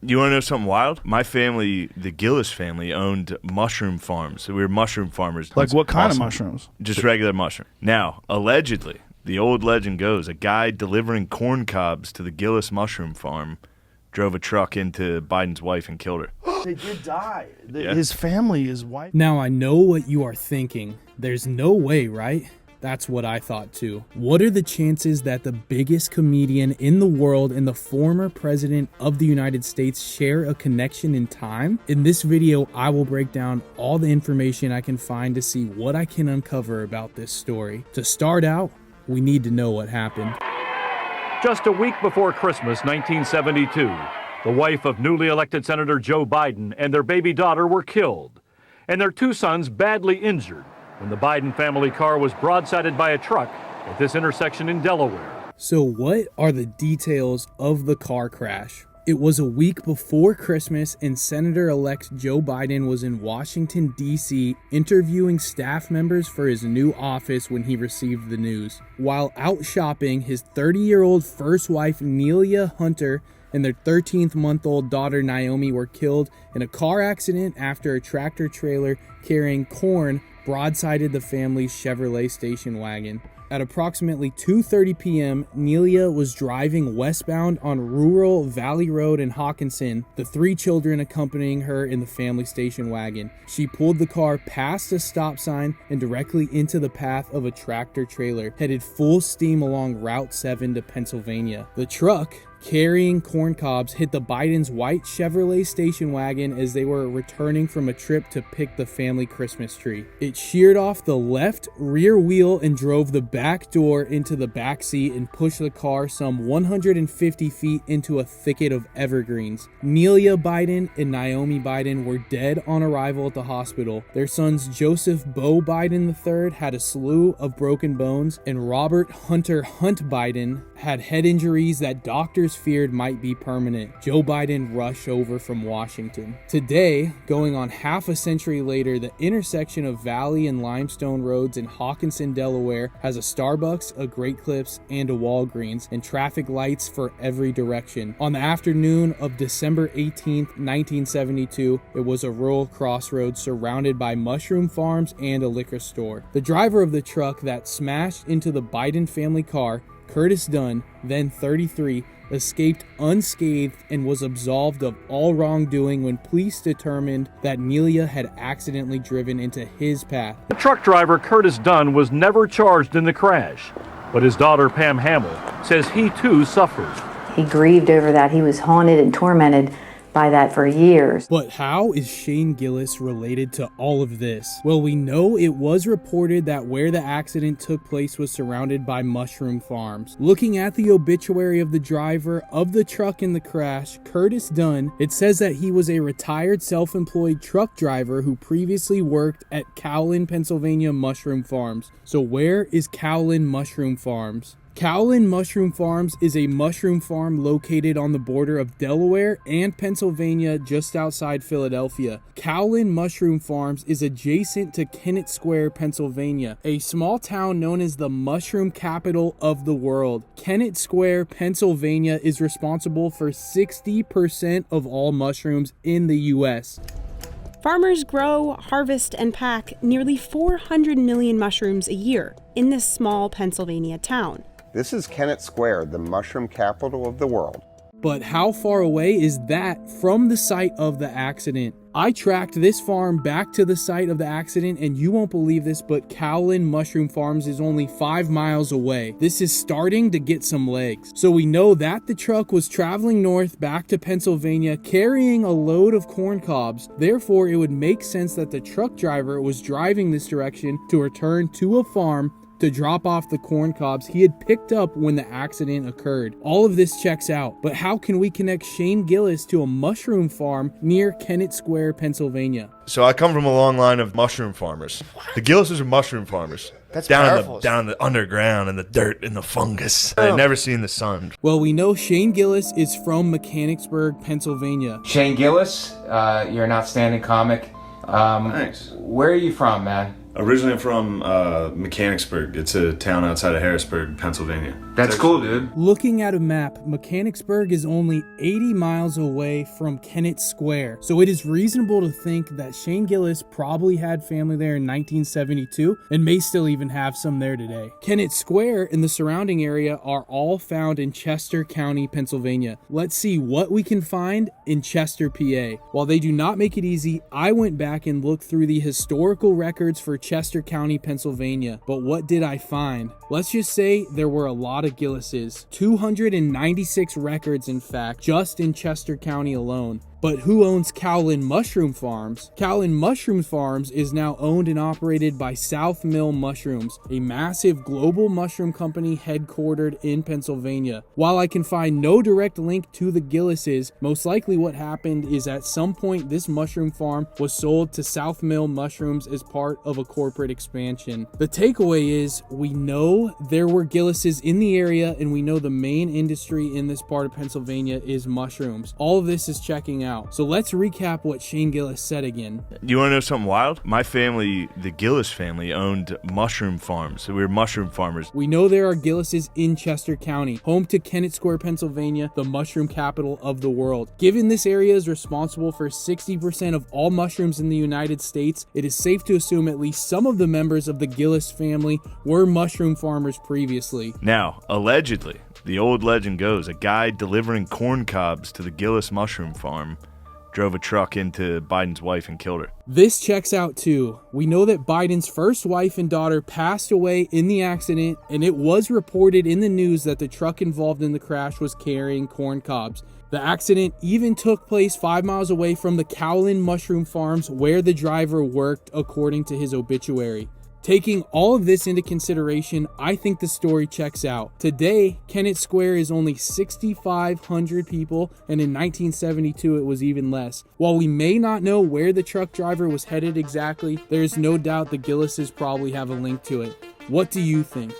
You want to know something wild? My family, the Gillis family, owned mushroom farms. So we were mushroom farmers. Like what kind of mushrooms? Just regular mushroom. Now, allegedly, the old legend goes, a guy delivering corn cobs to the Gillis mushroom farm drove a truck into Biden's wife and killed her. They did die. Yeah. His family, his wife. Now I know what you are thinking. There's no way, right? That's what I thought too. What are the chances that the biggest comedian in the world and the former president of the United States share a connection in time? In this video, I will break down all the information I can find to see what I can uncover about this story. To start out, we need to know what happened. Just a week before Christmas 1972, the wife of newly elected Senator Joe Biden and their baby daughter were killed, and their two sons badly injured when the Biden family car was broadsided by a truck at this intersection in Delaware. So what are the details of the car crash? It was a week before Christmas, and Senator-elect Joe Biden was in Washington, D.C. interviewing staff members for his new office when he received the news. While out shopping, his 30-year-old first wife, Nelia Hunter, and their 13-month-old daughter, Naomi, were killed in a car accident after a tractor trailer carrying corn broadsided the family's Chevrolet station wagon. At approximately 2:30 p.m., Nelia was driving westbound on rural Valley Road in Hawkinson, the three children accompanying her in the family station wagon. She pulled the car past a stop sign and directly into the path of a tractor trailer, headed full steam along Route 7 to Pennsylvania. The truck, carrying corn cobs, hit the Biden's white Chevrolet station wagon as they were returning from a trip to pick the family Christmas tree. It sheared off the left rear wheel and drove the back door into the back seat and pushed the car some 150 feet into a thicket of evergreens. Nelia Biden and Naomi Biden were dead on arrival at the hospital. Their sons Joseph Bo Biden III had a slew of broken bones, and Robert Hunter Hunt Biden had head injuries that doctors feared might be permanent. Joe Biden rushed over from Washington. Today, going on half a century later, the intersection of Valley and Limestone roads in Hawkinson, Delaware has a Starbucks, a Great Clips, and a Walgreens, and traffic lights for every direction. On the afternoon of December 18th, 1972, it was a rural crossroads surrounded by mushroom farms and a liquor store. The driver of the truck that smashed into the Biden family car, Curtis Dunn, then 33, escaped unscathed and was absolved of all wrongdoing when police determined that Nelia had accidentally driven into his path. The truck driver, Curtis Dunn, was never charged in the crash, but his daughter, Pam Hamill, says he too suffered. He grieved over that. He was haunted and tormented by that for years. But how is Shane Gillis related to all of this? Well, we know it was reported that where the accident took place was surrounded by mushroom farms. Looking at the obituary of the driver of the truck in the crash, Curtis Dunn, it says that he was a retired self-employed truck driver who previously worked at Cowlin, Pennsylvania mushroom farms. So where is Cowlin Mushroom Farms? Cowlin Mushroom Farms is a mushroom farm located on the border of Delaware and Pennsylvania just outside Philadelphia. Cowlin Mushroom Farms is adjacent to Kennett Square, Pennsylvania, a small town known as the mushroom capital of the world. Kennett Square, Pennsylvania is responsible for 60% of all mushrooms in the U.S. Farmers grow, harvest, and pack nearly 400 million mushrooms a year in this small Pennsylvania town. This is Kennett Square, the mushroom capital of the world. But how far away is that from the site of the accident? I tracked this farm back to the site of the accident, and you won't believe this, but Cowlin Mushroom Farms is only 5 miles away. This is starting to get some legs. So we know that the truck was traveling north back to Pennsylvania carrying a load of corn cobs. Therefore, it would make sense that the truck driver was driving this direction to return to a farm to drop off the corn cobs he had picked up when the accident occurred. All of this checks out, but how can we connect Shane Gillis to a mushroom farm near Kennett Square, Pennsylvania? So I come from a long line of mushroom farmers. The Gillises are mushroom farmers. That's down in the underground, in the dirt, in the fungus. They've never seen the sun. Well, we know Shane Gillis is from Mechanicsburg, Pennsylvania. Shane Gillis, you're an outstanding comic. Thanks. Where are you from, man? Originally from Mechanicsburg. It's a town outside of Harrisburg, Pennsylvania. That's cool, dude. Looking at a map, Mechanicsburg is only 80 miles away from Kennett Square, so it is reasonable to think that Shane Gillis probably had family there in 1972 and may still even have some there today. Kennett Square and the surrounding area are all found in Chester County, Pennsylvania. Let's see what we can find in Chester, PA. While they do not make it easy, I went back and looked through the historical records for Chester County, Pennsylvania. But what did I find? Let's just say there were a lot of Gillises. 296 records, in fact, just in Chester County alone. But who owns Cowlin Mushroom Farms? Cowlin Mushroom Farms is now owned and operated by South Mill Mushrooms, a massive global mushroom company headquartered in Pennsylvania. While I can find no direct link to the Gillises, most likely what happened is at some point this mushroom farm was sold to South Mill Mushrooms as part of a corporate expansion. The takeaway is we know there were Gillises in the area, and we know the main industry in this part of Pennsylvania is mushrooms. All of this is checking out. So let's recap what Shane Gillis said again. You want to know something wild? My family, the Gillis family, owned mushroom farms. So we were mushroom farmers. We know there are Gillises in Chester County, home to Kennett Square, Pennsylvania, the mushroom capital of the world. Given this area is responsible for 60% of all mushrooms in the United States, it is safe to assume at least some of the members of the Gillis family were mushroom farmers previously. Now, allegedly, the old legend goes, a guy delivering corn cobs to the Gillis mushroom farm drove a truck into Biden's wife and killed her. This checks out too. We know that Biden's first wife and daughter passed away in the accident, and it was reported in the news that the truck involved in the crash was carrying corn cobs. The accident even took place 5 miles away from the Cowlin Mushroom Farms where the driver worked, according to his obituary. Taking all of this into consideration, I think the story checks out. Today, Kennett Square is only 6,500 people, and in 1972 it was even less. While we may not know where the truck driver was headed exactly, there is no doubt the Gillises probably have a link to it. What do you think?